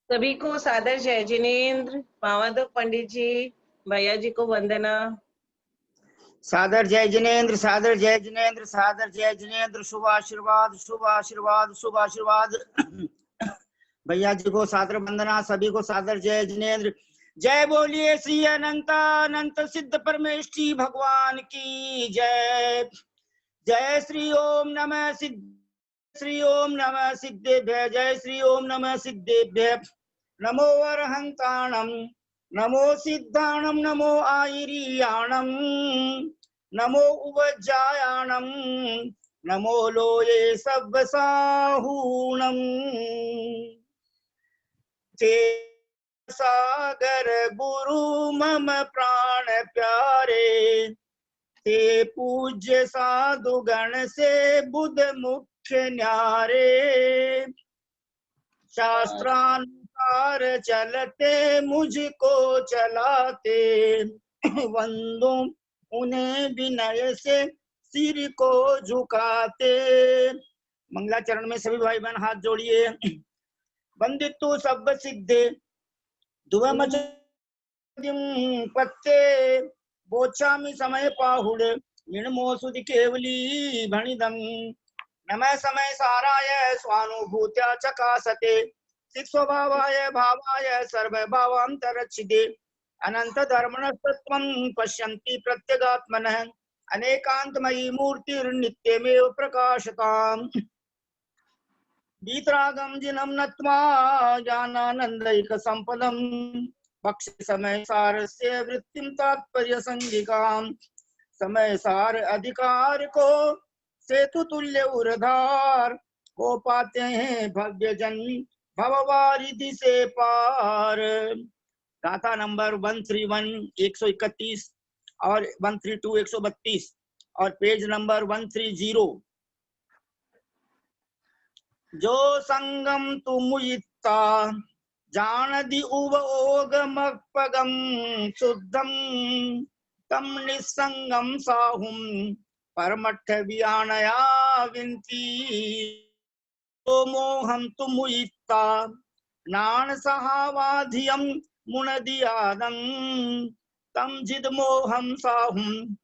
सभी को सादर जय जिनेन्द्र। माधव पंडित जी, भैया जी को वंदना। सादर जय जिनेन्द्र, सादर जय जिनेन्द्र, सादर जय जिनेन्द्र। शुभ आशीर्वाद, शुभ आशीर्वाद, शुभ आशीर्वाद। भैया जी को सादर वंदना, सभी को सादर जय जिनेन्द्र। जय बोलिए श्री अनंत सिद्ध परमेष्ठी भगवान की जय। जय श्री ओम नमः सिद्ध, श्री ओम नमः सिद्धेभ्य, जय श्री ओम नमः सिद्धेभ्य। नमो अरहंताणं, नमो सिद्धाणं, नमो आयिरियाणं, नमो उवज्जायाणं, नमो लोये सव्वसाहूणं। ते सागर गुरु मम प्राण प्यारे, ते पूज्य साधु गण से बुध मुख्य न्यारे। शास्त्रानुसार चलते मुझको चलाते, वंदो उन्हें विनय से सिर को झुकाते। मंगलाचरण में सभी भाई बहन हाथ जोड़िए। वंदितु सब सिद्धे दुवमच पत्ते, बोचामि समय पाहुड़ निर्मोसुदि केवली भणिदम। नमः समय साराय स्वानुभूत्या चकासते, चित्स्वभावाय भावाय सर्वभावान्तरच्छिदे। अनंत धर्मणस्तत्वं पश्यन्ति प्रत्यगात्मनः, अनेकान्तमयी मूर्तिर्नित्यमेव प्रकाशताम्। वीतरागं जिनं नत्वा ज्ञानानन्दैकसम्पदं, पक्ष समय सारस्य वृत्तिं तात्पर्य संगिकां। समय सार अधिकार को सेतु तुल्य उरधार, को पाते हैं भव्य जन भववारिधि से पार। गाथा नंबर 131 131 और 132 132 और पेज नंबर 130। जो संगम तुमुइत्ता जानदि उव ओगमपगम शुद्धम, तम निसंगम साहुम परमठ वियाणया विंती। तो मोहम तुमुइत्ता नान सहावाधियम मुनदियादं, तम जिद मोहम साहुम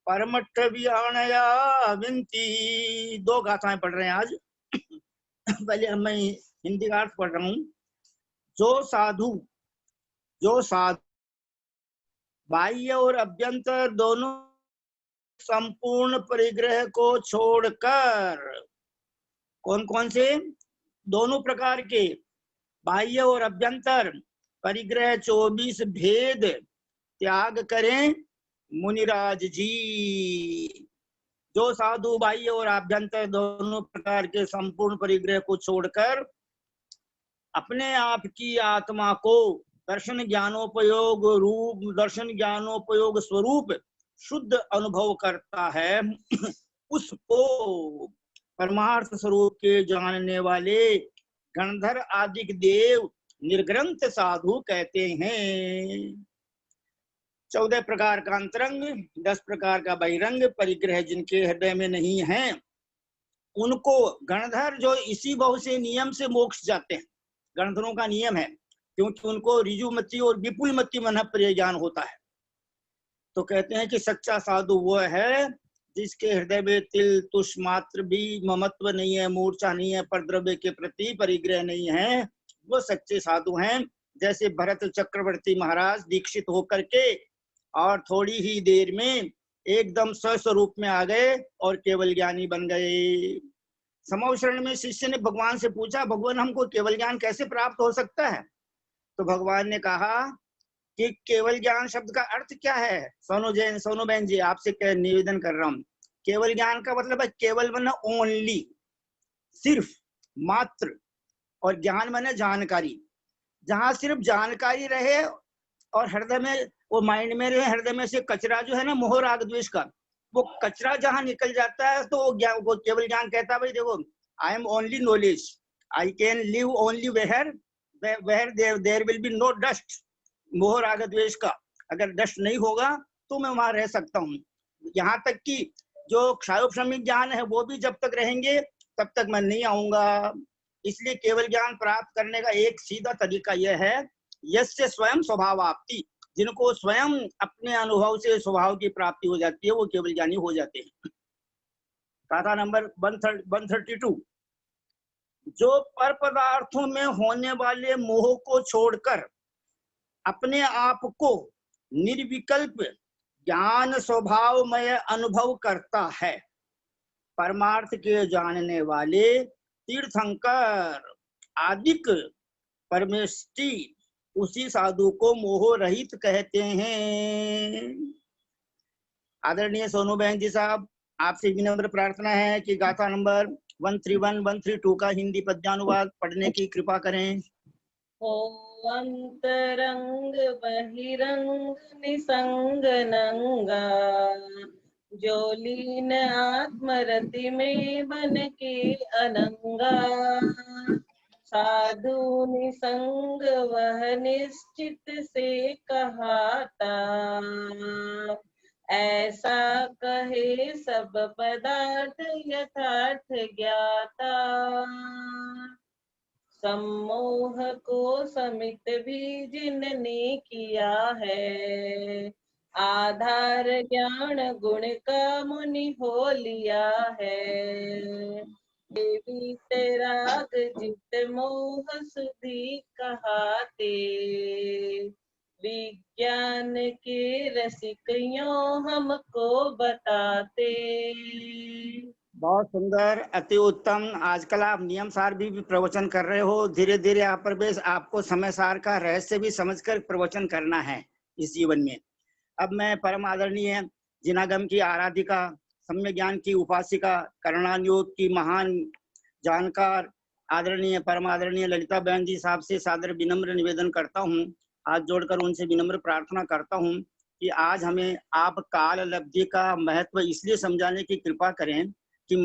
परमठ वियाणया विंती। दो गाथाएं पढ़ रहे हैं आज। पहले मैं हिंदी का अर्थ पढ़ रहा हूं। जो साधु बाह्य और अभ्यंतर दोनों संपूर्ण परिग्रह को छोड़कर, कौन कौन से? दोनों प्रकार के बाह्य और अभ्यंतर परिग्रह 24 भेद त्याग करें मुनिराज जी। जो साधु बाह्य और आभ्यंतर दोनों प्रकार के संपूर्ण परिग्रह को छोड़कर अपने आप की आत्मा को दर्शन ज्ञानोपयोग रूप, दर्शन ज्ञानोपयोग स्वरूप शुद्ध अनुभव करता है, उसको परमार्थ स्वरूप के जानने वाले गणधर आदि देव निर्ग्रंथ साधु कहते हैं। 14 प्रकार का अंतरंग, 10 प्रकार का बहिरंग परिग्रह जिनके हृदय में नहीं है, उनको गणधर जो इसी बहु से नियम से मोक्ष जाते हैं। गणधरों का नियम है, क्योंकि उनको ऋजुमति और विपुलमति मन प्रिय ज्ञान होता है। तो कहते हैं कि सच्चा साधु वो है जिसके हृदय में तिल तुष मात्र भी ममत्व नहीं है, मूर्छा नहीं है, परद्रव्य के प्रति परिग्रह नहीं है, वो सच्चे साधु हैं। जैसे भरत चक्रवर्ती महाराज दीक्षित होकर के और थोड़ी ही देर में एकदम स्वस्वरूप में आ गए और केवल ज्ञानी बन गए। समौशरण में शिष्य ने भगवान से पूछा, भगवान हमको केवल ज्ञान कैसे प्राप्त हो सकता है? तो भगवान ने कहा कि केवल ज्ञान शब्द का अर्थ क्या है? सोनू बहन जी आपसे निवेदन कर रहा हूं, केवल ज्ञान का मतलब है केवल माने ओनली, सिर्फ, मात्र, और ज्ञान माने जानकारी। जहां सिर्फ जानकारी रहे और हृदय में वो माइंड में रहे, हृदय में से कचरा जो है ना मोह राग द्वेष का, वो कचरा जहां निकल जाता है तो वो केवल ज्ञान कहता है भाई देखो, I am only knowledge, I can live only where there will be no dust. मोह राग द्वेष का अगर डस्ट नहीं होगा तो मैं वहां रह सकता हूँ। यहाँ तक कि जो क्षारोपशमिक ज्ञान है वो भी जब तक रहेंगे तब तक मैं नहीं आऊंगा। इसलिए केवल ज्ञान प्राप्त करने का एक सीधा तरीका यह है, यस्य स्वयं स्वभावाप्ति, जिनको स्वयं अपने अनुभव से स्वभाव की प्राप्ति हो जाती है, वो केवल ज्ञानी हो जाते हैं। कथा नंबर 132, जो पर पदार्थों में होने वाले मोह को छोड़कर अपने आप को निर्विकल्प ज्ञान स्वभावमय अनुभव करता है, परमार्थ के जानने वाले तीर्थंकर आदिक परमेष्टि उसी साधु को मोह रहित कहते हैं। आदरणीय सोनू बहन जी साहब, आपसे विनम्र प्रार्थना है कि गाथा नंबर 131, 132 का हिंदी पद्यानुवाद पढ़ने की कृपा करें। अंतरंग बहिरंग निसंग नंगा, जो लीन आत्मरति में बन के अनंगा, साधु निसंग वह निश्चित से कहाता, ऐसा कहे सब पदार्थ यथार्थ ज्ञाता, सम्मोह को समित भी जिनने किया है, आधार ज्ञान गुण का मुनि हो लिया है, देवी राग जित मोह सुधि कहाते, विज्ञान के रसिकियों हमको बताते। बहुत सुंदर, अति उत्तम। आजकल आप नियम सार भी प्रवचन कर रहे हो। धीरे धीरे आप प्रवेश, आपको समय सार का रहस्य भी समझकर प्रवचन करना है इस जीवन में। अब मैं परम आदरणीय जिनागम की आराधिका, सम्य ज्ञान की उपासिका, करुणान योग की महान जानकार आदरणीय परम आदरणीय ललिता बहन जी साहब से सादर विनम्र निवेदन करता हूँ, हाथ जोड़कर उनसे विनम्र प्रार्थना करता हूँ कि आज हमें आप काल लब्धि का महत्व इसलिए समझाने की कृपा करें कि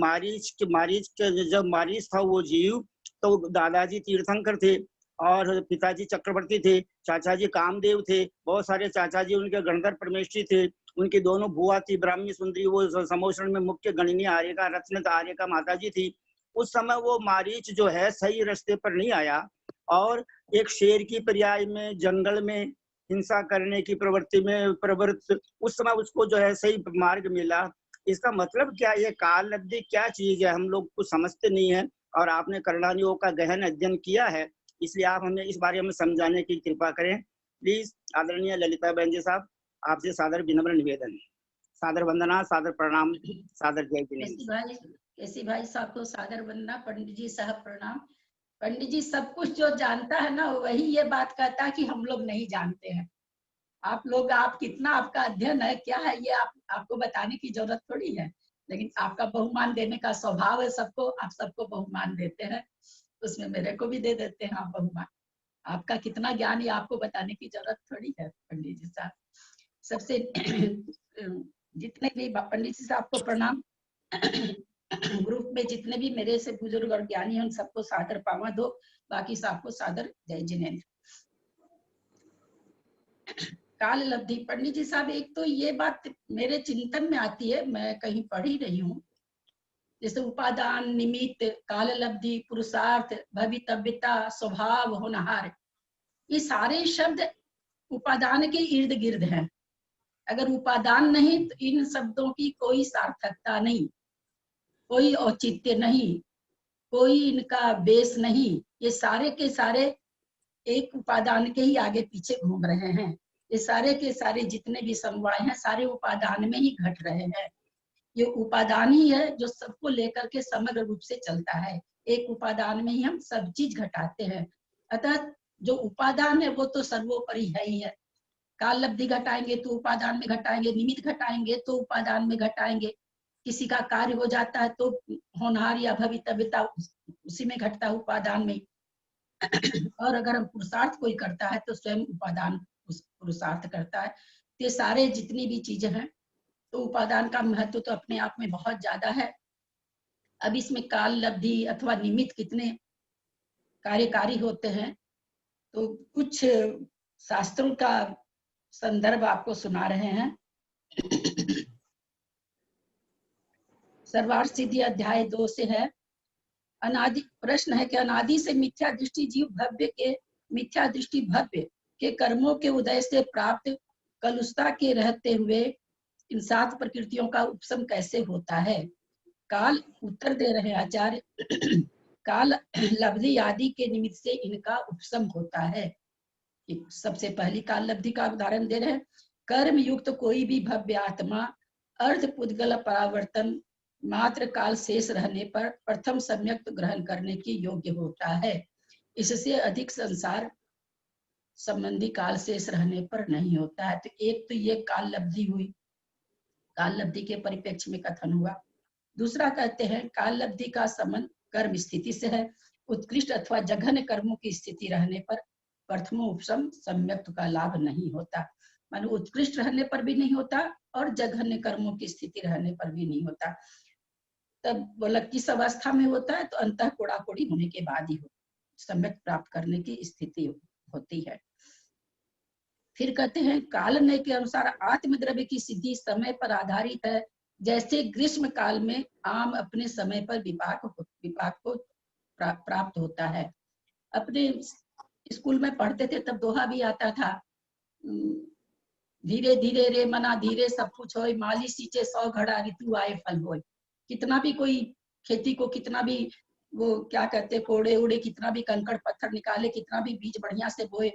जब मारीच था वो जीव, तो दादाजी तीर्थंकर थे और पिताजी चक्रवर्ती थे, चाचा जी कामदेव थे, बहुत सारे चाचा जी उनके गणधर परमेष्ठी थे, उनकी दोनों बुआ थी ब्राह्मी सुंदरी, वो समोषण में मुख्य गणनी आर्यका रत्न आर्यका माता जी थी। उस समय वो मारीच जो है सही रास्ते पर नहीं आया और एक शेर की पर्याय में जंगल में हिंसा करने की प्रवृत्ति में प्रवृत्त, उस समय उसको जो है सही मार्ग मिला। इसका मतलब क्या, ये काल लब्धि क्या चीज है, हम लोग कुछ समझते नहीं है और आपने करुणान योग का गहन अध्ययन किया है, इसलिए आप हमें इस बारे में समझाने की कृपा करें प्लीज। आदरणीय ललिता बहन जी साहब, आपसे सादर विनम्र निवेदन, सादर वंदना, सादर प्रणाम, सादर जय जिनेंद्र। केसी भाई साहब को सादर वंदना। पंडित जी साहब प्रणाम। पंडित जी सब कुछ जो जानता है ना, वही ये बात कहता है कि हम लोग नहीं जानते हैं। आप लोग, आप कितना आपका अध्ययन है, क्या है, ये आपको बताने की जरूरत थोड़ी है, लेकिन आपका बहुमान देने का स्वभाव है सबको, आप सबको बहुमान देते हैं, उसमें मेरे को भी दे देते हैं आप बहुमान। आपका कितना ज्ञान है आपको बताने की जरूरत थोड़ी है पंडित जी साहब। सबसे जितने भी पंडित जी साहब को प्रणाम। ग्रुप में जितने भी मेरे से बुजुर्ग और ज्ञानी हैं, उन सबको सादर पावा दो, बाकी सबको सादर जय जिनेंद्र। काल लब्धि, पंडित जी साहब, एक तो ये बात मेरे चिंतन में आती है, मैं कहीं पढ़ ही रही हूँ, जैसे उपादान, निमित्त, काल लब्धि, पुरुषार्थ, भवितव्यता, स्वभाव, होनहार, ये सारे शब्द उपादान के इर्द गिर्द हैं। अगर उपादान नहीं तो इन शब्दों की कोई सार्थकता नहीं, कोई औचित्य नहीं, कोई इनका बेस नहीं। ये सारे के सारे एक उपादान के ही आगे पीछे घूम रहे हैं। ये सारे के सारे जितने भी समवाय हैं, सारे उपादान में ही घट रहे हैं। ये उपादान ही है जो सबको लेकर के समग्र रूप से चलता है। एक उपादान में ही हम सब चीज घटाते हैं। अतः जो उपादान है वो तो सर्वोपरि है ही है। काल लब्धि घटाएंगे तो उपादान में घटाएंगे, निमित्त घटाएंगे तो उपादान में घटाएंगे, किसी का कार्य हो जाता है तो होनहार या भवितव्यता उसी में घटता है, उपादान में। और अगर हम पुरुषार्थ कोई करता है तो स्वयं उपादान उस पुरुषार्थ करता है। तो ये सारे जितनी भी चीजें हैं, तो उपादान का महत्व तो अपने आप में बहुत ज्यादा है। अब इसमें काल लब्धि अथवा निमित्त कितने कार्यकारी होते हैं, तो कुछ शास्त्रों का संदर्भ आपको सुना रहे हैं। सर्वार्थ सिद्धि अध्याय 2 से है। अनादि प्रश्न है कि अनादि से मिथ्या दृष्टि जीव मिथ्या दृष्टि भव्य के कर्मों के उदय से प्राप्त कलुषता के रहते हुए इन 7 प्रकृतियों का उपशम कैसे होता है? काल उत्तर दे रहे आचार्य काल लब्धि आदि के निमित्त से इनका उपशम होता है। सबसे पहली काल लब्धि का उदाहरण दे रहे हैं। कर्म युक्त कोई भी भव्य आत्मा अर्ध पुद्गल परावर्तन मात्र काल शेष रहने पर प्रथम सम्यक ग्रहण करने की योग्य होता है। इससे अधिक संसार संबंधी काल शेष रहने पर नहीं होता है। तो एक तो ये काल लब्धि हुई, काल लब्धि के परिप्रेक्ष्य में कथन हुआ। दूसरा कहते हैं काल लब्धि का संबंध कर्म स्थिति से है। उत्कृष्ट अथवा जघन्य कर्मों की स्थिति रहने पर प्रथमोपशम सम्यक का लाभ नहीं होता। माने उत्कृष्ट रहने पर भी नहीं होता और जघन्य कर्मों की स्थिति रहने पर भी नहीं होता। तब बोला किस अवस्था में होता है? तो अंतः कोड़ाकोड़ी होने के बाद ही सम्यक प्राप्त करने की स्थिति होती है। फिर कहते हैं काल ने के अनुसार आत्मद्रव्य की सिद्धि समय पर आधारित है। जैसे ग्रीष्म काल में आम अपने समय पर विपाक को प्राप्त होता है। अपने स्कूल में पढ़ते थे तब दोहा भी आता था, धीरे धीरे रे मना धीरे सब कुछ होय, माली सींचे 100 घड़ा ऋतु आए फल होय। कितना भी कोई खेती को कितना भी वो क्या कहते कोड़े उड़े, कितना भी कंकड़ पत्थर निकाले, कितना भी बीज बढ़िया से बोए,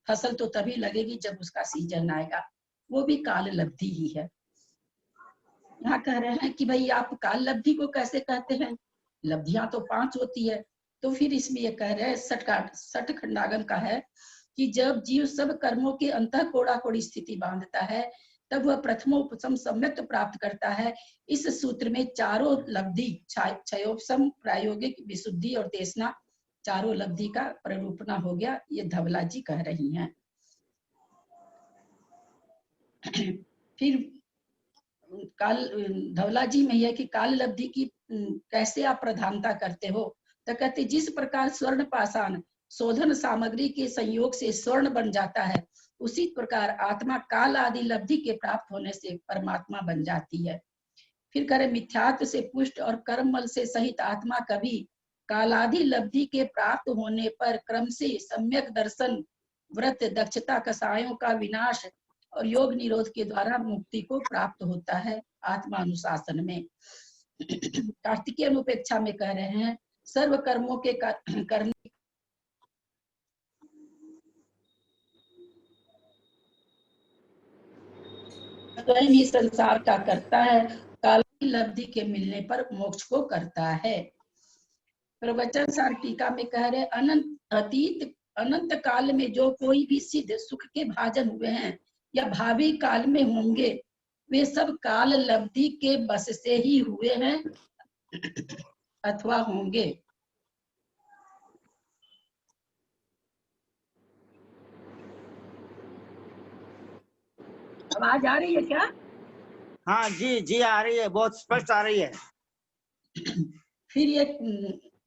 फसल तो तभी लगेगी जब उसका सीजन आएगा। वो भी काल लब्धि ही है। यहाँ कह रहे हैं कि भाई आप काल लब्धि को कैसे कहते हैं? लब्धियां तो 5 होती है। तो फिर इसमें ये कह रहे हैं सठ खंडागम का है कि जब जीव सब कर्मों के अंतः कोड़ाकोड़ी स्थिति बांधता है तब वह प्रथमोपशम सम्यक प्राप्त करता है। इस सूत्र में चारों लब्धि क्षयोपशम, प्रायोगिक, विशुद्धि और देशना चारों लब्धि का प्ररूपणा हो गया। ये धवला जी कह रही हैं। फिर काल धवला जी में यह कि काल लब्धि की कैसे आप प्रधानता करते हो? तो कहते जिस प्रकार स्वर्ण पाषाण शोधन सामग्री के संयोग से स्वर्ण बन जाता है, उसी प्रकार आत्मा काल आदि लब्धि के प्राप्त होने से परमात्मा बन जाती है। फिर करे मिथ्यात्व से पुष्ट और कर्ममल से सहित आत्मा कभी कालादि लब्धि के प्राप्त होने पर क्रम से सम्यक दर्शन, व्रत, दक्षता, कसायों का विनाश और योग निरोध के द्वारा मुक्ति को प्राप्त होता है आत्मानुशासन में। कार्तिकीय अनुपेक्षा में कह रहे हैं सर्व कर्मों के करने स्वयं ही संसार का करता है, काल लब्धि के मिलने पर मोक्ष को करता है। प्रवचन सार टीका में कह रहे अनंत काल में जो कोई भी सिद्ध सुख के भाजन हुए हैं या भावी काल में होंगे, वे सब काल लब्धि के बस से ही हुए हैं अथवा होंगे। आवाज आ रही है क्या? हाँ जी जी आ रही है, बहुत स्पष्ट आ रही है। फिर ये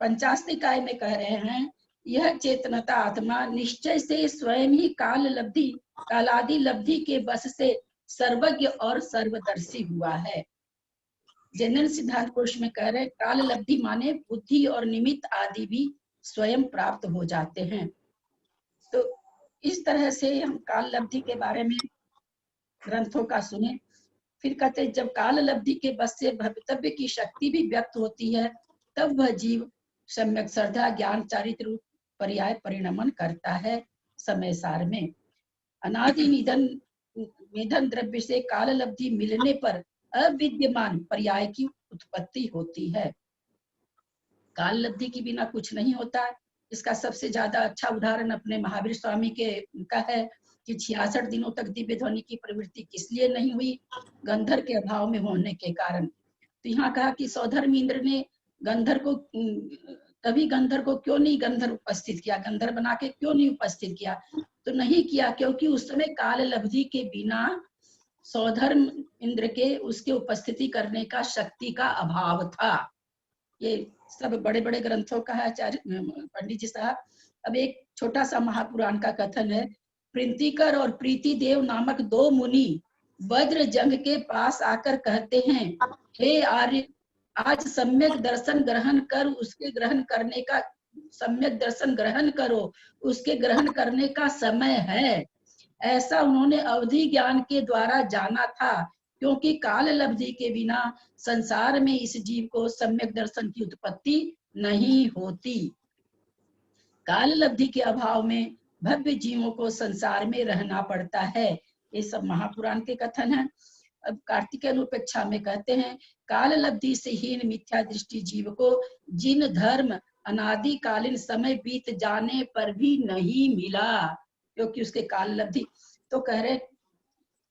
85 निकाय में कह रहे हैं यह चेतनता आत्मा निश्चय से स्वयं ही कालादि लब्धि के बस से सर्वज्ञ और सर्वदर्शी हुआ है। जनरल सिद्धांत कोश में कह रहे हैं काल लब्धि माने बुद्धि और निमित्त आदि भी स्वयं प्राप्त हो जाते हैं। तो इस तरह से हम काल लब्धि के बारे में ग्रंथों का सुने। फिर कहते जब काल लब्धि के बस से भवितव्य की शक्ति भी व्यक्त होती है तब वह जीव सम्यक श्रद्धा, ज्ञान, चारित्र पर्याय परिणमन करता है समय सार में। अनादि निधन द्रव्य से काल लब्धि मिलने पर अविद्यमान पर्याय की उत्पत्ति होती है। काल लब्धि के बिना कुछ नहीं होता। इसका सबसे ज्यादा अच्छा उदाहरण अपने महावीर स्वामी का है कि 66 दिनों तक दिव्य ध्वनि की प्रवृत्ति किस लिए नहीं हुई? गंधर के अभाव में होने के कारण। तो यहाँ कहा कि सौधर्म इंद्र ने गंधर को क्यों नहीं गंधर उपस्थित किया, गंधर बना के क्यों नहीं उपस्थित किया? तो नहीं किया क्योंकि उस समय काल लब्धि के बिना सौधर्म इंद्र के उसके उपस्थिति करने का शक्ति का अभाव था। ये सब बड़े बड़े ग्रंथों का है आचार्य पंडित जी साहब। अब एक छोटा सा महापुराण का कथन है। प्रीतिकर और प्रीति देव नामक 2 मुनि वज्र जंग के पास आकर कहते हैं, हे आर्य, आज सम्यक दर्शन ग्रहण कर उसके ग्रहण करने का, सम्यक दर्शन ग्रहण करो उसके ग्रहण करने का समय है, ऐसा उन्होंने अवधि ज्ञान के द्वारा जाना था। क्योंकि काल लब्धि के बिना संसार में इस जीव को सम्यक दर्शन की उत्पत्ति नहीं होती। काल लब्धि के अभाव में भव्य जीवों को संसार में रहना पड़ता है। ये सब महापुराण के कथन है। अब कार्तिकेय अनुपेक्षा में कहते हैं, काल लब्धि से हीन मिथ्या दृष्टि जीव को जिन धर्म अनादिकालीन समय बीत जाने पर भी नहीं मिला, क्योंकि उसके काल लब्धि, तो कह रहे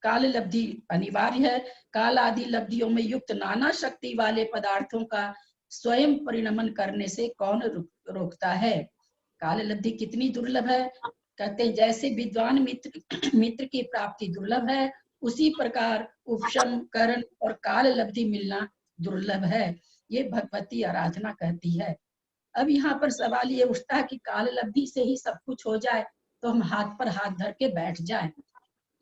काल लब्धि अनिवार्य है। काल आदि लब्धियों में युक्त नाना शक्ति वाले पदार्थों का स्वयं परिणमन करने से कौन रोकता है। काल लब्धि कितनी दुर्लभ है। कहते हैं जैसे विद्वान मित्र की प्राप्ति दुर्लभ है, उसी प्रकार उपशम करण और काल लब्धि मिलना दुर्लभ है। ये भगवती आराधना कहती है। अब यहाँ पर सवाल ये उठता है कि काल लब्धि से ही सब कुछ हो जाए तो हम हाथ पर हाथ धर के बैठ जाए,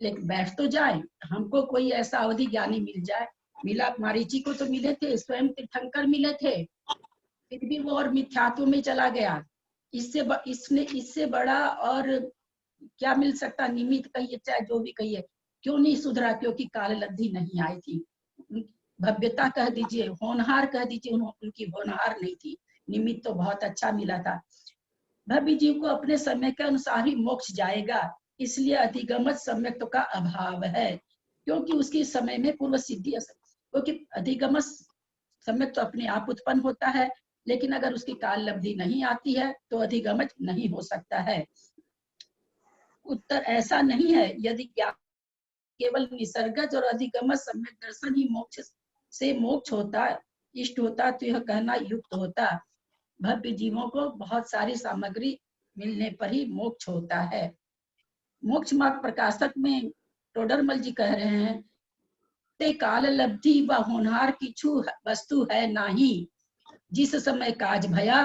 लेकिन बैठ तो जाए, हमको कोई ऐसा अवधि ज्ञानी मिल जाए। मिला, मारीची को तो मिले थे, स्वयं तीर्थंकर मिले थे, फिर भी वो और मिथ्यात्व में चला गया। इससे बड़ा और क्या मिल सकता, निमित्त कहिए चाहे जो भी कहिए, क्यों नहीं सुधरा? क्योंकि काल लब्धि नहीं आई थी। भव्यता कह दीजिए, होनहार कह दीजिए, उनकी होनहार नहीं थी। निमित्त तो बहुत अच्छा मिला था। भव्य जीव को अपने समय के अनुसार ही मोक्ष जाएगा, इसलिए अधिगमत सम्यक का अभाव है, क्योंकि उसकी समय में पूर्व सिद्धि, क्योंकि अधिगमत सम्यक तो अपने आप उत्पन्न होता है, लेकिन अगर उसकी काल लब्धि नहीं आती है तो अधिगमत नहीं हो सकता है। उत्तर ऐसा नहीं है। यदि केवल निसर्गज और अधिगमत सम्यक दर्शन ही मोक्ष से मोक्ष होता, इष्ट होता, तो यह कहना युक्त होता। भव्य जीवों को बहुत सारी सामग्री मिलने पर ही मोक्ष होता है। मोक्ष मार्ग प्रकाशक में टोडरमल जी कह रहे हैं, ते काल लब्धि व होनहार किछु वस्तु है नाही, जिस समय काज भया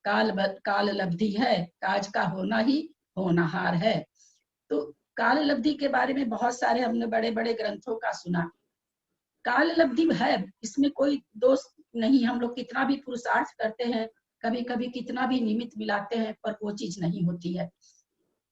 काल लब्धि है, काज का होना ही होनहार है। तो काल लब्धि के बारे में बहुत सारे हमने बड़े बड़े ग्रंथों का सुना। काल लब्धि है, इसमें कोई दोष नहीं। हम लोग कितना भी पुरुषार्थ करते हैं, कभी कभी कितना भी निमित्त मिलाते हैं, पर वो चीज नहीं होती है।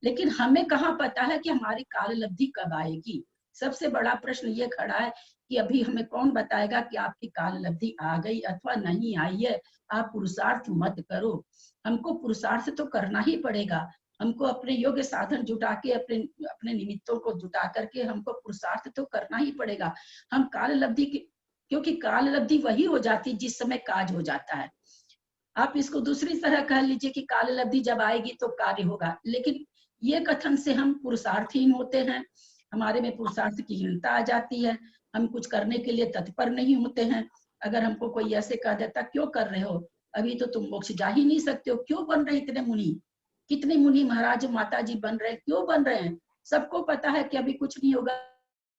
लेकिन हमें कहाँ पता है कि हमारी काल लब्धि कब आएगी। सबसे बड़ा प्रश्न ये खड़ा है कि अभी हमें कौन बताएगा कि आपकी काल लब्धि आ गई अथवा नहीं आई है। आप पुरुषार्थ मत करो, हमको पुरुषार्थ तो करना ही पड़ेगा। हमको अपने योग्य साधन जुटा के, अपने निमित्तों को जुटा करके हमको पुरुषार्थ तो करना ही पड़ेगा। हम काल लब्धि क्योंकि काल लब्धि वही हो जाती जिस समय काज हो जाता है। आप इसको दूसरी तरह कह लीजिए कि काल लब्धि जब आएगी तो कार्य होगा, लेकिन ये कथन से हम पुरुषार्थहीन होते हैं, हमारे में पुरुषार्थ की हीनता आ जाती है, हम कुछ करने के लिए तत्पर नहीं होते हैं। अगर हमको कोई ऐसे कह देता, क्यों कर रहे हो, अभी तो तुम मोक्ष जा ही नहीं सकते हो, क्यों बन रहे इतने मुनि, कितने मुनि महाराज माता जी बन रहे, क्यों बन रहे हैं, सबको पता है कि अभी कुछ नहीं होगा,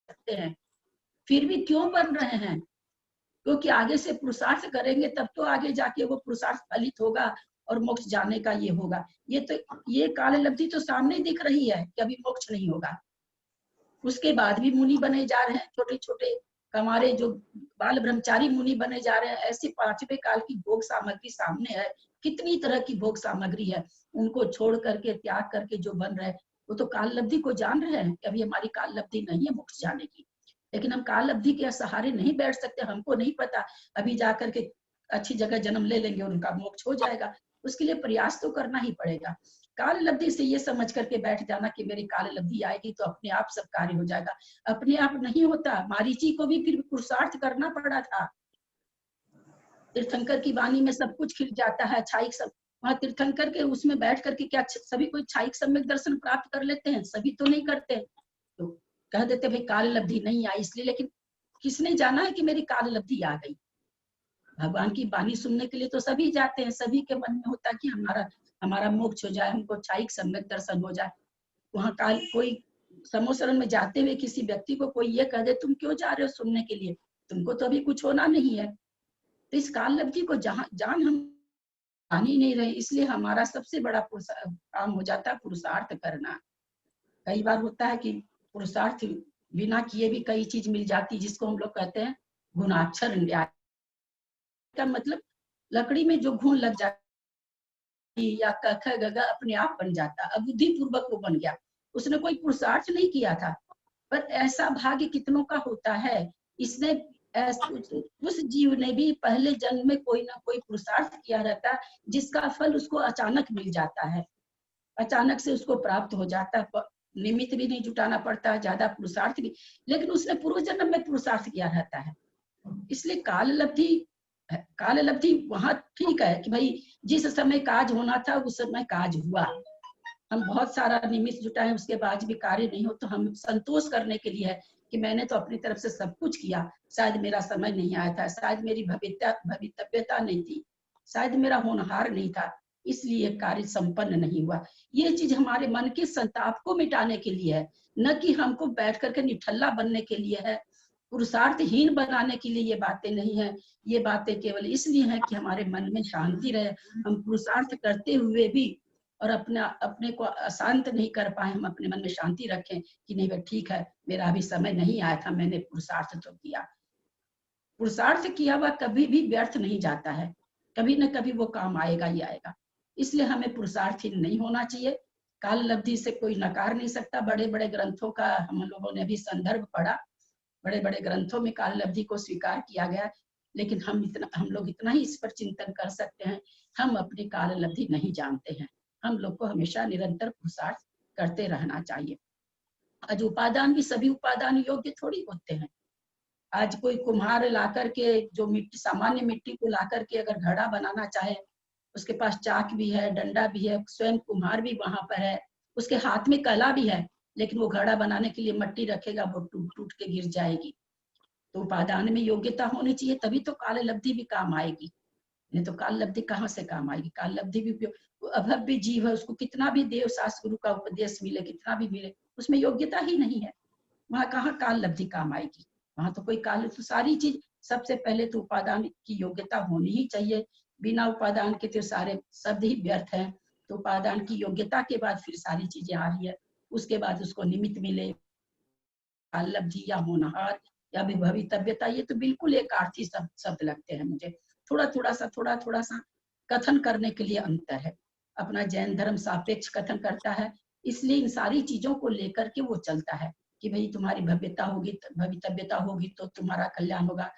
सकते हैं, फिर भी क्यों बन रहे हैं? क्योंकि आगे से पुरुषार्थ करेंगे तब तो आगे जाके वो पुरुषार्थ फलित होगा और मोक्ष जाने का ये होगा। ये काल लब्धि तो सामने दिख रही है कि अभी मोक्ष नहीं होगा। उसके बाद भी मुनि बने जा रहे हैं, छोटे छोटे हमारे जो बाल ब्रह्मचारी मुनि बने जा रहे हैं। ऐसी पांचवें काल की भोग सामग्री सामने है, कितनी तरह की भोग सामग्री है, उनको छोड़ करके, त्याग करके जो बन रहे हैं, वो तो काल लब्धि को जान रहे हैं कि अभी हमारी काल लब्धि नहीं है मोक्ष जाने की। लेकिन हम काल लब्धि के सहारे नहीं बैठ सकते। हमको नहीं पता अभी जाकर के अच्छी जगह जन्म ले लेंगे और उनका मोक्ष हो जाएगा, उसके लिए प्रयास तो करना ही पड़ेगा। काल लब्धि से ये समझ करके बैठ जाना कि मेरी काल लब्धि आएगी तो अपने आप सब कार्य हो जाएगा, अपने आप नहीं होता। मारीची को भी फिर पुरुषार्थ करना पड़ा था। तीर्थंकर की वाणी में सब कुछ खिल जाता है, छाइक सब, वहां तीर्थंकर के उसमें बैठ करके क्या सभी कोई छाइक सम्यक दर्शन प्राप्त कर लेते हैं? सभी तो नहीं करते। तो कह देते भाई काल लब्धि नहीं आई इसलिए, लेकिन किसने जाना है कि मेरी काल लब्धि आ गई? भगवान की वाणी सुनने के लिए तो सभी जाते हैं, सभी के मन में होता है कि हमारा मोक्ष हो जाए, हमको छाइक सम्यक दर्शन हो जाए। वहां काल कोई समोसरण में जाते हुए किसी व्यक्ति को कोई ये कह दे तुम क्यों जा रहे हो सुनने के लिए, तुमको तो अभी कुछ होना नहीं है। तो इस काल लब्धि को जान हम जान ही नहीं रहे, इसलिए हमारा सबसे बड़ा काम हो जाता है पुरुषार्थ करना। कई बार होता है कि पुरुषार्थ बिना किए भी कई चीज मिल जाती, जिसको हम लोग कहते हैं गुणाक्षर न्याय। का मतलब लकड़ी में जो घून लग जाती या क ख ग घ अपने आप बन जाता, अब बुद्धि पूर्वक वो बन गया, उसने कोई पुरुषार्थ नहीं किया था। पर ऐसा भाग्य कितनों का होता है, इसने उस जीव ने भी पहले जन्म में कोई ना कोई पुरुषार्थ किया रहता, जिसका फल उसको अचानक मिल जाता है, अचानक से उसको प्राप्त हो जाता है, निमित्त भी नहीं जुटाना पड़ता, ज्यादा पुरुषार्थ भी, लेकिन उसने पूर्व जन्म में पुरुषार्थ किया रहता है। इसलिए काल लब्धि वहां ठीक है कि भाई जिस समय काज होना था उस समय काज हुआ, हम बहुत सारा निमित्त जुटाए उसके बाद भी कार्य नहीं हो तो हम संतोष करने के लिए है कि मैंने तो अपनी तरफ से सब कुछ किया, शायद मेरा समय नहीं आया था, शायद मेरी भवितव्यता नहीं थी, शायद मेरा होनहार नहीं था, इसलिए कार्य संपन्न नहीं हुआ। ये चीज हमारे मन के संताप को मिटाने के लिए है, न कि हमको बैठ करके निठल्ला बनने के लिए है, पुरुषार्थहीन बनाने के लिए ये बातें नहीं है। ये बातें केवल इसलिए है कि हमारे मन में शांति रहे, हम पुरुषार्थ करते हुए भी और अपने को अशांत नहीं कर पाए, हम अपने मन में शांति रखें कि नहीं भाई ठीक है, मेरा अभी समय नहीं आया था, मैंने पुरुषार्थ तो किया। पुरुषार्थ किया हुआ कभी भी व्यर्थ नहीं जाता है, कभी न कभी वो काम आएगा ही आएगा। इसलिए हमें पुरुषार्थहीन नहीं होना चाहिए। काल लब्धि से कोई नकार नहीं सकता। बड़े बड़े ग्रंथों का हम लोगों ने भी संदर्भ पढ़ा, बड़े बड़े ग्रंथों में काल लब्धि को स्वीकार किया गया, लेकिन हम लोग इतना ही इस पर चिंतन कर सकते हैं, हम अपनी काल लब्धि नहीं जानते हैं। हम लोग को हमेशा निरंतर पुरुषार्थ करते रहना चाहिए। आज उपादान भी सभी उपादान योग्य थोड़ी होते हैं। आज कोई कुम्हार लाकर के जो मिट्टी, सामान्य मिट्टी को लाकर के अगर घड़ा बनाना चाहे, उसके पास चाक भी है, डंडा भी है, स्वयं कुम्हार भी वहां पर है, उसके हाथ में कला भी है, लेकिन वो घड़ा बनाने के लिए मट्टी रखेगा, वो टूट टूट के गिर जाएगी। तो उपादान में योग्यता होनी चाहिए, तभी तो काल लब्धि भी काम आएगी, नहीं तो काल लब्धि कहाँ से काम आएगी। काल लब्धि भी अभव्य जीव है, उसको कितना भी देव शास्त्र गुरु का उपदेश मिले, कितना भी मिले, उसमें योग्यता ही नहीं है, वहां कहाँ काल लब्धि काम आएगी। वहां तो कोई काल, तो सारी चीज सबसे पहले तो उपादान की योग्यता होनी ही चाहिए। बिना उपादान के तो सारे शब्द ही व्यर्थ है। तो उपादान की योग्यता के बाद फिर सारी चीजें आ रही है, उसके बाद उसको निमित्त मिले, काल लब्धि या होनहार या भवितव्यता, ये तो बिल्कुल एक आर्थी शब्द लगते हैं मुझे। थोड़ा थोड़ा सा कथन करने के लिए अंतर है। अपना जैन धर्म सापेक्ष कथन करता है, इसलिए इन सारी चीजों को लेकर के वो चलता है कि भाई तुम्हारी भवितव्यता होगी तो तुम्हारा कल्याण होगा,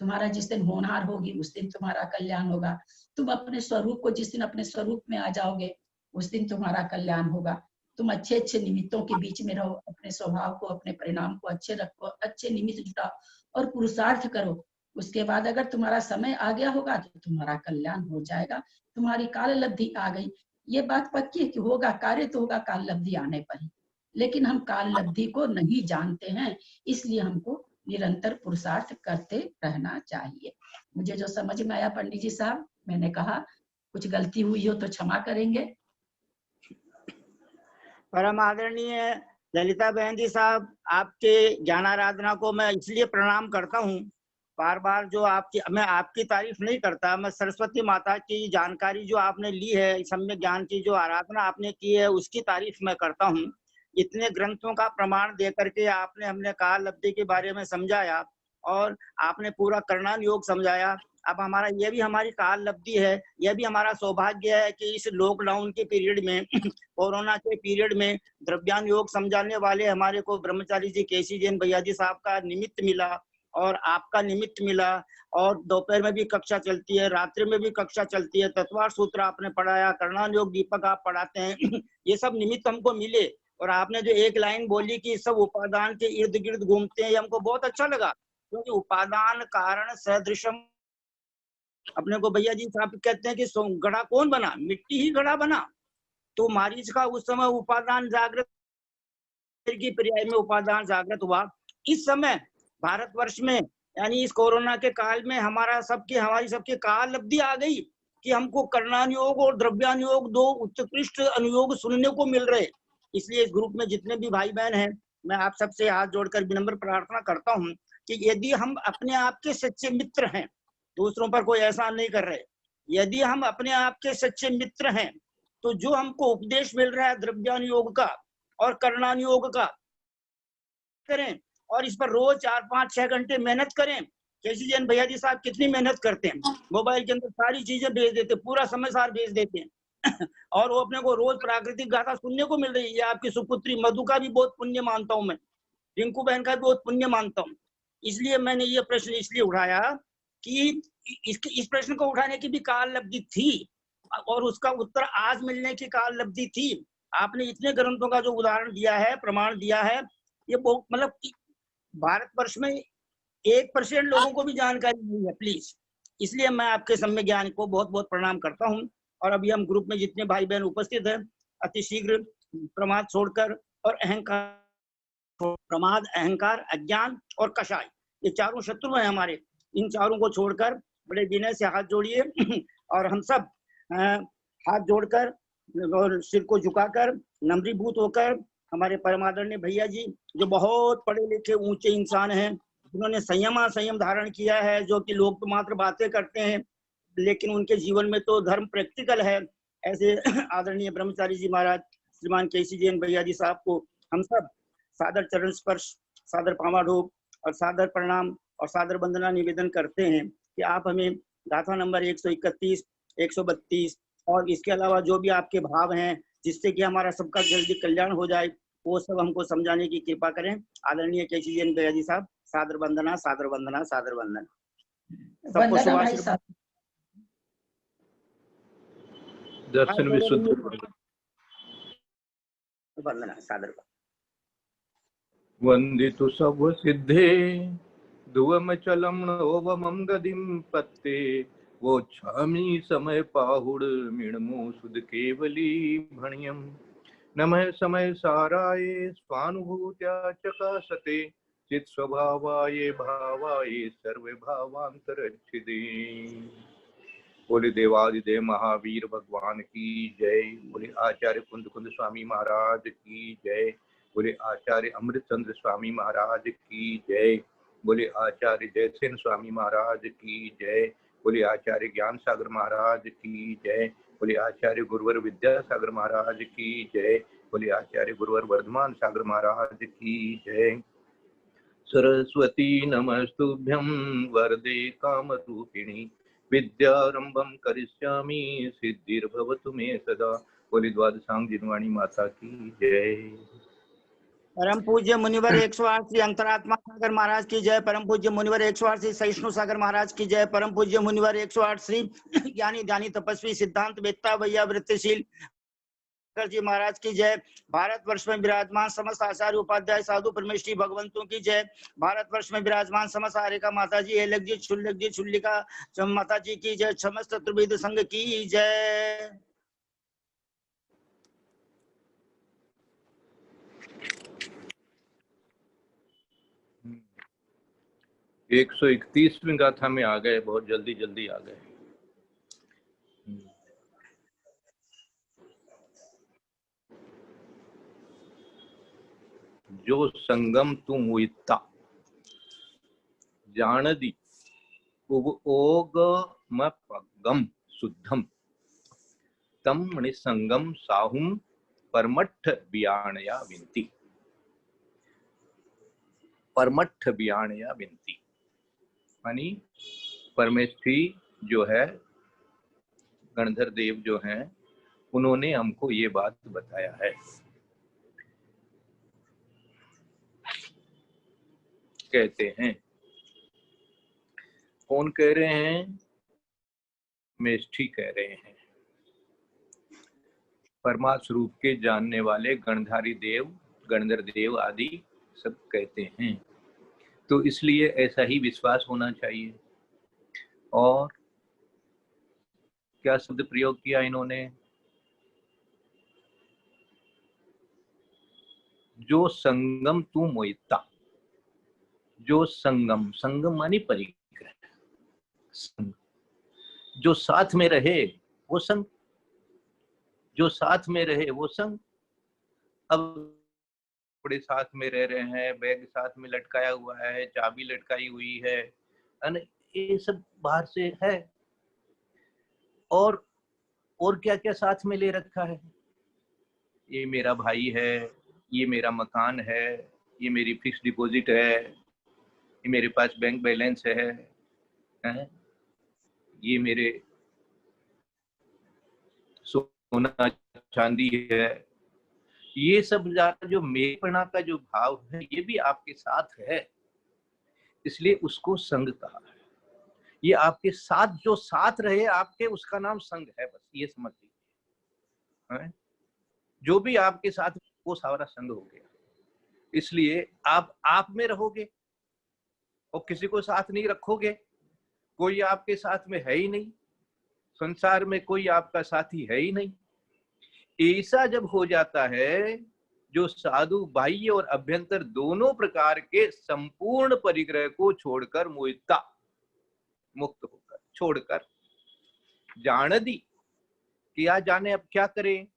तुम्हारा जिस दिन होनहार होगी उस दिन तुम्हारा कल्याण होगा, तुम अपने स्वरूप को जिस दिन अपने स्वरूप में आ जाओगे उस दिन तुम्हारा कल्याण होगा। तुम अच्छे अच्छे निमित्तों के बीच में रहो, अपने स्वभाव को, अपने परिणाम को अच्छे रखो, अच्छे निमित्त जुटाओ और पुरुषार्थ करो। उसके बाद अगर तुम्हारा समय आ गया होगा तो तुम्हारा कल्याण हो जाएगा, तुम्हारी काल लब्धि आ गई। ये बात पक्की है कि होगा, कार्य तो होगा काल लब्धि आने पर ही, लेकिन हम काल लब्धि को नहीं जानते हैं, इसलिए हमको निरंतर पुरुषार्थ करते रहना चाहिए। मुझे जो समझ में आया पंडित जी साहब, मैंने कहा कुछ गलती हुई हो तो क्षमा करेंगे। परम आदरणीय ललिता बहन जी साहब, आपके ज्ञान आराधना को मैं इसलिए प्रणाम करता हूँ। बार बार जो मैं आपकी तारीफ नहीं करता, मैं सरस्वती माता की जानकारी जो आपने ली है, सम्यक ज्ञान की जो आराधना आपने की है, उसकी तारीफ मैं करता हूँ। इतने ग्रंथों का प्रमाण दे करके आपने हमने काल लब्धि के बारे में समझाया और आपने पूरा करणान योग समझाया। अब हमारा ये भी हमारी काल लब्धि है, यह भी हमारा सौभाग्य है कि इस लॉकडाउन के पीरियड में कोरोना के पीरियड में द्रव्यान योग समझाने वाले हमारे को ब्रह्मचारी जी केसी जैन भैया जी साहब का निमित्त मिला और आपका निमित्त मिला। और दोपहर में भी कक्षा चलती है, रात्रि में भी कक्षा चलती है, तत्वार सूत्र आपने पढ़ाया, करणान योग दीपक आप पढ़ाते हैं ये सब निमित्त हमको मिले। और आपने जो एक लाइन बोली कि सब उपादान के इर्द गिर्द घूमते हैं, ये हमको बहुत अच्छा लगा, क्योंकि उपादान कारण सदृशम, अपने को भैया जी साहब कहते हैं कि घड़ा कौन बना, मिट्टी ही घड़ा बना। तो मारीच का उस समय उपादान जागृत की पर्याय में उपादान जागृत हुआ। इस समय भारतवर्ष में यानी इस कोरोना के काल में हमारी सबकी काल लब्धि आ गई कि हमको करणान योग और द्रव्यान योग दो उत्कृष्ट अनुयोग सुनने को मिल रहे। इसलिए इस ग्रुप में जितने भी भाई बहन हैं, मैं आप सबसे हाथ जोड़कर विनम्र प्रार्थना करता हूँ कि यदि हम अपने आप के सच्चे मित्र हैं, दूसरों पर कोई एहसान नहीं कर रहे, यदि हम अपने आप के सच्चे मित्र हैं तो जो हमको उपदेश मिल रहा है द्रव्यान योग का और करणान योग का, करें और इस पर रोज 4, 5, 6 घंटे मेहनत करें केसी जैन भैया जी साहब कितनी मेहनत करते हैं, मोबाइल के अंदर सारी चीजें भेज देते, पूरा समय सार भेज देते हैं और वो अपने को रोज प्राकृतिक गाथा सुनने को मिल रही है। आपकी सुपुत्री मधु का भी बहुत पुण्य मानता हूं मैं, रिंकू बहन का भी बहुत पुण्य मानता हूँ। इसलिए मैंने ये प्रश्न इसलिए उठाया कि इस प्रश्न को उठाने की भी काल लब्धि थी और उसका उत्तर आज मिलने की काल लब्धि थी। आपने इतने ग्रंथों का जो उदाहरण दिया है, प्रमाण दिया है, ये बहुत मतलब भारतवर्ष में 1% लोगों को भी जानकारी नहीं है प्लीज। इसलिए मैं आपके सम्य ज्ञान को बहुत बहुत प्रणाम करता हूँ। और अभी हम ग्रुप में जितने भाई बहन उपस्थित हैं, अति शीघ्र प्रमाद छोड़कर और अहंकार, प्रमाद, अहंकार, अज्ञान और कषाय, ये चारों शत्रु हैं हमारे। इन चारों को छोड़कर बड़े विनय से हाथ जोड़िए और हम सब हाथ जोड़कर और सिर को झुकाकर नम्रीभूत होकर हमारे परमादरणीय भैया जी जो बहुत पढ़े लिखे ऊंचे इंसान हैं, जिन्होंने संयम धारण किया है, जो कि लोग तो मात्र बातें करते हैं लेकिन उनके जीवन में तो धर्म प्रैक्टिकल है, ऐसे आदरणीय ब्रह्मचारी जी महाराज श्रीमान केसी जैन भैया जी साहब को हम सब सादर चरण स्पर्श, सादर पामाढोक और सादर प्रणाम और सादर वंदना निवेदन करते हैं कि आप हमें गाथा नंबर 131, 132 और इसके अलावा जो भी आपके भाव हैं जिससे कि हमारा सबका जल्दी कल्याण हो जाए, वो सब हमको समझाने की कृपा करें। आदरणीय केसी जैन भैया जी साहब, सादर वंदना, सादर वंदना, सादर वंदन। सबको शुभाशीर्वाद। दर्शन विशुद्ध वंदना, सादर वंदितु सब सिद्धे ध्रुवम चलम ओवमं गदिम पत्ते वो छामी समय पाहुड़ मिणमो सुध केवली भणियम नमः समय साराय स्वानुभूत्या चकासते चित स्वभावाय भावाय सर्व भावांतरच्छिदे। बोले देवादिदेव महावीर भगवान की जय। बोले आचार्य कुंद कुंद स्वामी महाराज की जय। बोले आचार्य अमृतचंद्र स्वामी महाराज की जय। बोले आचार्य जयसेन स्वामी महाराज की जय। बोले आचार्य ज्ञान सागर महाराज की जय। बोले आचार्य गुरुवर विद्यासागर महाराज की जय। बोले आचार्य गुरुवर वर्धमान सागर महाराज की जय। सरस्वती नमस्तुभ्यं वरदे कामरूपिणी विद्यारंभम करिष्यामि सिद्धिर्भवतु मे सदा। बोले द्वादशांग जिनवाणी माता की जय। परम पूज्य मुनिवर 108 श्री अंतरात्मा सागर महाराज की जय। परम पूज्य मुनिवर 108 श्री सहिष्णु सागर महाराज की जय। परम पूज्य मुनिवर 108 श्री ज्ञानी ध्यानी तपस्वी सिद्धांत वेत्ता भैया वृत्तिशील जी महाराज की जय। भारतवर्ष में विराजमान समस्त आचार्य उपाध्याय साधु परमेश्वरी भगवंतों की जय। भारतवर्ष में विराजमान समस्त आर्यका माता जी, हेलक जी, छुल्लक जी, छुल्लिका माता जी की जय। समस्त त्रिविध संघ की जय। 131वीं गाथा में आ गए, बहुत जल्दी जल्दी आ गए। जो संगम तू मुइत्ता जानदी ओग मपगम शुद्धम तम निसंगम साहुम परमठ बियाणया विनती। परमठ बियाणया विनती यानी परमेश्वरी जो है, गणधर देव जो हैं, उन्होंने हमको ये बात बताया है। कहते हैं, कौन कह रहे हैं? मेष्ठी कह रहे हैं। परमात्म स्वरूप के जानने वाले गणधारी देव, गणधर देव आदि सब कहते हैं। तो इसलिए ऐसा ही विश्वास होना चाहिए। और क्या शब्द प्रयोग किया इन्होंने? जो संगम तू मोइता। जो संगम, संगम मानी परिग्रह, संग, जो साथ में रहे वो संग, जो साथ में रहे वो संग। अब बड़े साथ में रह रहे हैं, बैग साथ में लटकाया हुआ है, चाबी लटकाई हुई है, ये सब बाहर से है। और क्या क्या साथ में ले रखा है? ये मेरा भाई है, ये मेरा मकान है, ये मेरी फिक्स डिपॉजिट है, ये मेरे पास बैंक बैलेंस है, हैं, ये मेरे सोना चांदी है, ये सब जो मेपना का जो भाव है ये भी आपके साथ है, इसलिए उसको संग कहा है। ये आपके साथ जो साथ रहे आपके, उसका नाम संग है, बस ये समझ लीजिए। जो भी आपके साथ वो सारा संग हो गया, इसलिए आप में रहोगे और किसी को साथ नहीं रखोगे, कोई आपके साथ में है ही नहीं, संसार में कोई आपका साथी है ही नहीं। ऐसा जब हो जाता है, जो साधु बाह्य और अभ्यंतर दोनों प्रकार के संपूर्ण परिग्रह को छोड़कर मोहिता मुक्त होकर छोड़कर जान दी, किया जाने अब क्या करें,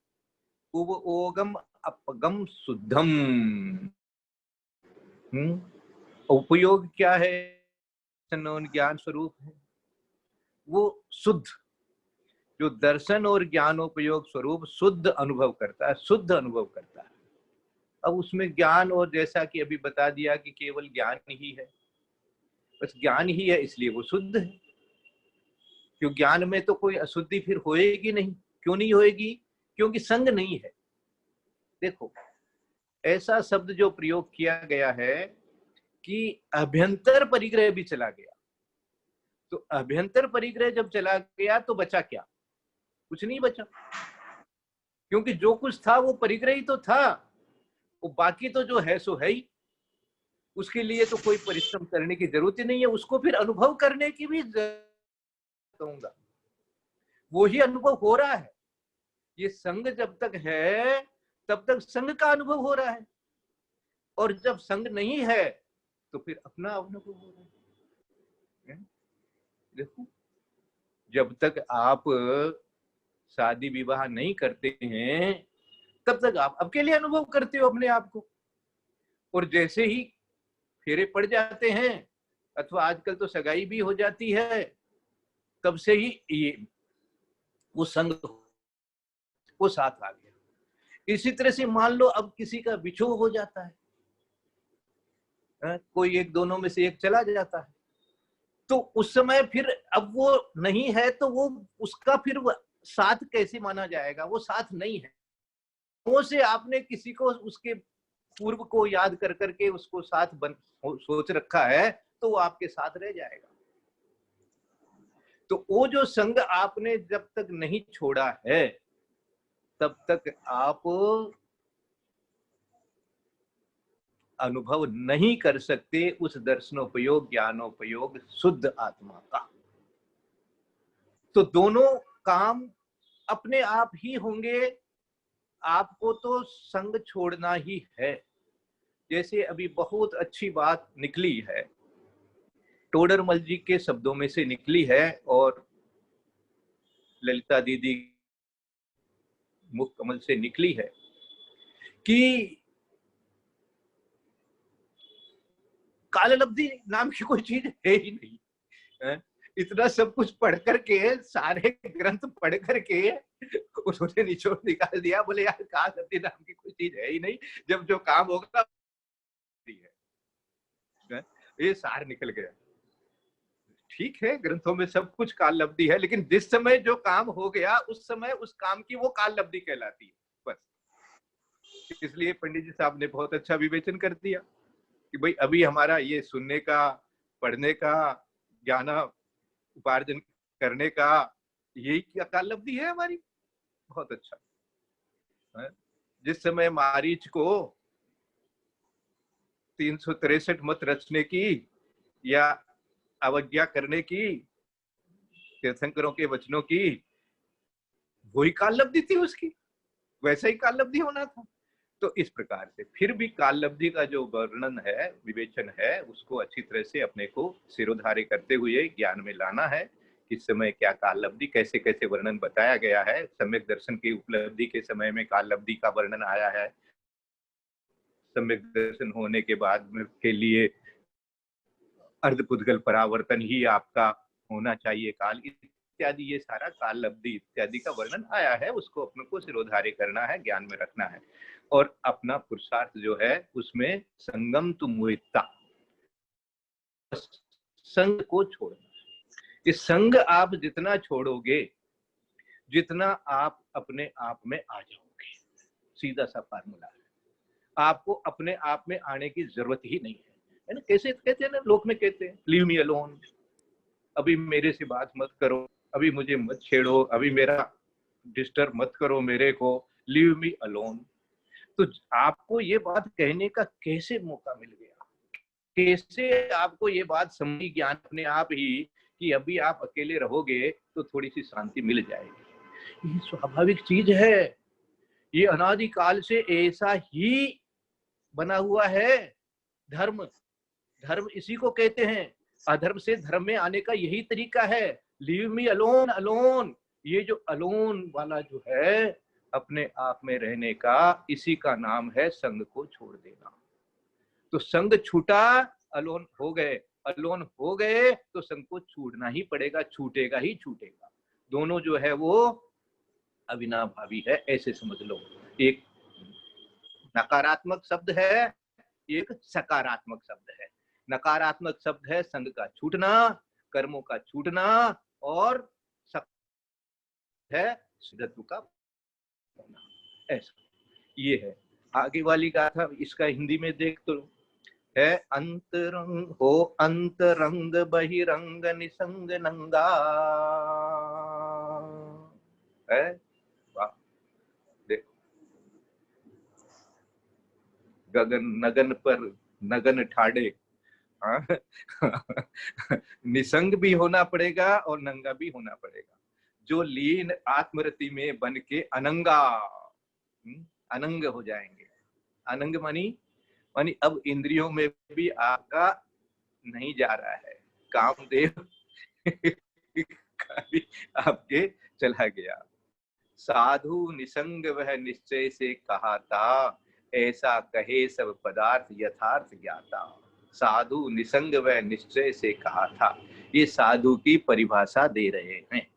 ओगम अपगम शुद्धम। उपयोग क्या है, ज्ञान स्वरूप है वो शुद्ध, जो दर्शन और ज्ञानोपयोग स्वरूप शुद्ध अनुभव करता है, शुद्ध अनुभव करता है। अब उसमें ज्ञान, और जैसा कि अभी बता दिया कि केवल ज्ञान ही है, बस ज्ञान ही है, इसलिए वो शुद्ध है। क्यों, ज्ञान में तो कोई अशुद्धि फिर होएगी नहीं। क्यों नहीं होएगी? क्योंकि संग नहीं है। देखो, ऐसा शब्द जो प्रयोग किया गया है कि अभ्यंतर परिग्रह भी चला गया, तो अभ्यंतर परिग्रह जब चला गया तो बचा क्या? कुछ नहीं बचा, क्योंकि जो कुछ था वो परिग्रह ही तो था, वो बाकी तो जो है सो है ही। उसके लिए तो कोई परिश्रम करने की जरूरत ही नहीं है, उसको फिर अनुभव करने की भी कहूंगा, वो ही अनुभव हो रहा है। ये संग जब तक है तब तक संग का अनुभव हो रहा है, और जब संग नहीं है तो फिर अपना अनुभव हो रहा है। देखो, जब तक आप शादी विवाह नहीं करते हैं तब तक आप अकेले अनुभव करते हो अपने आप को, और जैसे ही फेरे पड़ जाते हैं अथवा आजकल तो सगाई भी हो जाती है, तब से ही ये वो संग वो साथ आ गया। इसी तरह से मान लो अब किसी का विछोह हो जाता है, कोई एक दोनों में से एक चला जाता है, तो उस समय फिर अब वो नहीं है तो वो उसका फिर साथ कैसे माना जाएगा? वो साथ नहीं है। वो से आपने किसी को उसके पूर्व को याद कर करके उसको साथ सोच रखा है, तो वो आपके साथ रह जाएगा। तो वो जो संग आपने जब तक नहीं छोड़ा है तब तक आप अनुभव नहीं कर सकते उस दर्शनोपयोग ज्ञानोपयोग शुद्ध आत्मा का। तो दोनों काम अपने आप ही होंगे, आपको तो संग छोड़ना ही है। जैसे अभी बहुत अच्छी बात निकली है, टोडरमल जी के शब्दों में से निकली है और ललिता दीदी मुख कमल से निकली है कि काललब्धि नाम की कोई चीज है ही नहीं है? इतना सब कुछ पढ़ करके, सारे ग्रंथ पढ़ करके उन्होंने निचोड़ निकाल दिया, बोले यार काललब्धि नाम की कोई चीज है ही नहीं, जब जो काम होगा है। ये सार निकल गया। ठीक है, ग्रंथों में सब कुछ काललब्धि है, लेकिन जिस समय जो काम हो गया उस समय उस काम की वो काललब्धि कहलाती है, बस। इसलिए पंडित जी साहब ने बहुत अच्छा विवेचन कर दिया कि भाई अभी हमारा ये सुनने का, पढ़ने का, ज्ञान उपार्जन करने का, यही क्या काललब्धि है हमारी। बहुत अच्छा है। जिस समय मारीच को 363 मत रचने की या अवज्ञा करने की तीर्थंकरों के वचनों की, वही काललब्धि थी उसकी, वैसा ही काललब्धि होना था। तो इस प्रकार से फिर भी काललब्धि का जो वर्णन है, विवेचन है, उसको अच्छी तरह से अपने को सिरोधार्य करते हुए ज्ञान में लाना है। किस समय क्या काललब्धि, कैसे कैसे वर्णन बताया गया है। सम्यक दर्शन की उपलब्धि के समय में काललब्धि का वर्णन आया है, सम्यक दर्शन होने के बाद के लिए अर्धपुद्गल परावर्तन ही आपका होना चाहिए काल इत्यादि, ये सारा काललब्धि इत्यादि का वर्णन आया है। उसको अपने को सिरोधार्य करना है, ज्ञान में रखना है, और अपना पुरुषार्थ जो है उसमें संगम तु मोहिता, संग को छोड़ना। कि संग आप जितना छोड़ोगे, जितना आप अपने आप में आ जाओगे। सीधा सा फार्मूला है, आपको अपने आप में आने की जरूरत ही नहीं है ना। कैसे कहते हैं ना, लोक में कहते हैं लीव मी अलोन, अभी मेरे से बात मत करो, अभी मुझे मत छेड़ो, अभी मेरा डिस्टर्ब मत करो मेरे को, लीव मी अलोन। तो आपको ये बात कहने का कैसे मौका मिल गया, कैसे आपको ये बात समझ ज्ञान अपने आप ही कि अभी आप अकेले रहोगे तो थोड़ी सी शांति मिल जाएगी। ये स्वाभाविक चीज है, ये अनादिकाल से ऐसा ही बना हुआ है। धर्म, धर्म इसी को कहते हैं। अधर्म से धर्म में आने का यही तरीका है, लीव मी अलोन। अलोन, ये जो अलोन वाला जो है अपने आप में रहने का, इसी का नाम है संग को छोड़ देना। तो संग छूटा, अलोन हो गए, अलोन हो गए तो संग को छूटना ही पड़ेगा, छूटेगा ही छूटेगा। दोनों जो है वो अविनाभावी है, ऐसे समझ लो। एक नकारात्मक शब्द है, एक सकारात्मक शब्द है। नकारात्मक शब्द है संग का छूटना, कर्मों का छूटना, और है सिद्धत्व का होना। ऐसा ये है। आगे वाली गाथा इसका हिंदी में देख तो है, अंतरंग हो अंतरंग बहिरंग निसंग नंगा है। वाह, देखो, गगन नगन पर नगन ठाड़े, निसंग भी होना पड़ेगा और नंगा भी होना पड़ेगा। जो लीन आत्मरति में बन के अनंगा, अनंग हो जाएंगे। अनंग मानी अब इंद्रियों में भी आपका नहीं जा रहा है, कामदेव आपके चला गया। साधु निसंग वह निश्चय से कहा था, ऐसा कहे सब पदार्थ यथार्थ ज्ञाता। साधु निसंग वह निश्चय से कहा था, ये साधु की परिभाषा दे रहे हैं,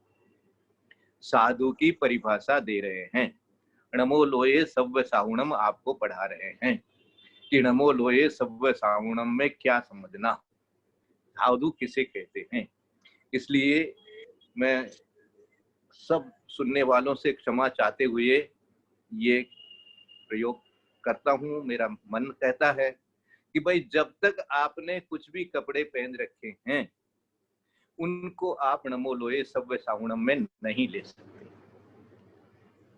साधु की परिभाषा दे रहे हैं। नमो लोये सव्य साहुणम आपको पढ़ा रहे हैं कि नमो लोये सव्य साहुणम में क्या समझना, साधु किसे कहते हैं। इसलिए मैं सब सुनने वालों से क्षमा चाहते हुए ये प्रयोग करता हूँ। मेरा मन कहता है कि भाई जब तक आपने कुछ भी कपड़े पहन रखे हैं उनको आप नमो लोये सव्य साहुणम में नहीं ले सकते।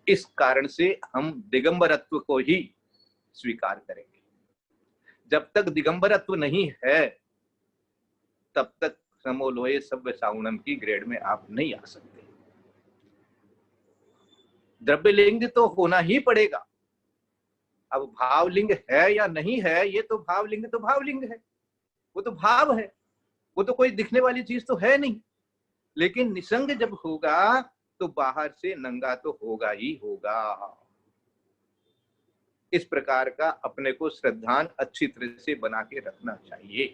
इस कारण से हम दिगंबरत्व को ही स्वीकार करेंगे। जब तक दिगंबरत्व नहीं है तब तक नमो लोये सव्य साहुणम की ग्रेड में आप नहीं आ सकते। द्रव्यलिंग तो होना ही पड़ेगा। अब भावलिंग है या नहीं है, ये तो भावलिंग तो भावलिंग है, वो तो भाव है, वो तो कोई दिखने वाली चीज तो है नहीं। लेकिन निसंग जब होगा तो बाहर से नंगा तो होगा ही होगा। इस प्रकार का अपने को श्रद्धान अच्छी तरह से बना के रखना चाहिए,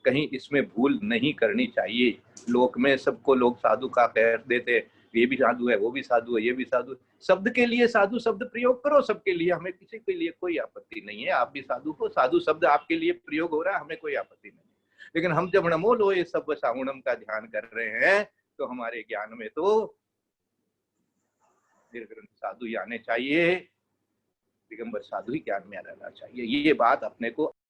कहीं इसमें भूल नहीं करनी चाहिए। लोक में सबको लोग साधु का कह देते, ये भी साधु है, वो भी साधु है, ये भी साधु है। शब्द के लिए साधु शब्द प्रयोग करो सबके लिए, हमें किसी के लिए कोई आपत्ति नहीं है। आप भी साधु हो, साधु शब्द आपके लिए प्रयोग हो रहा है, हमें कोई आपत्ति नहीं। लेकिन हम जब नमो लोये सव्य साहुणम का ध्यान कर रहे हैं तो हमारे ज्ञान में तो निर्ग्रंथ साधु ही आने चाहिए, दिगंबर साधु ही ज्ञान में रहना चाहिए। ये बात अपने को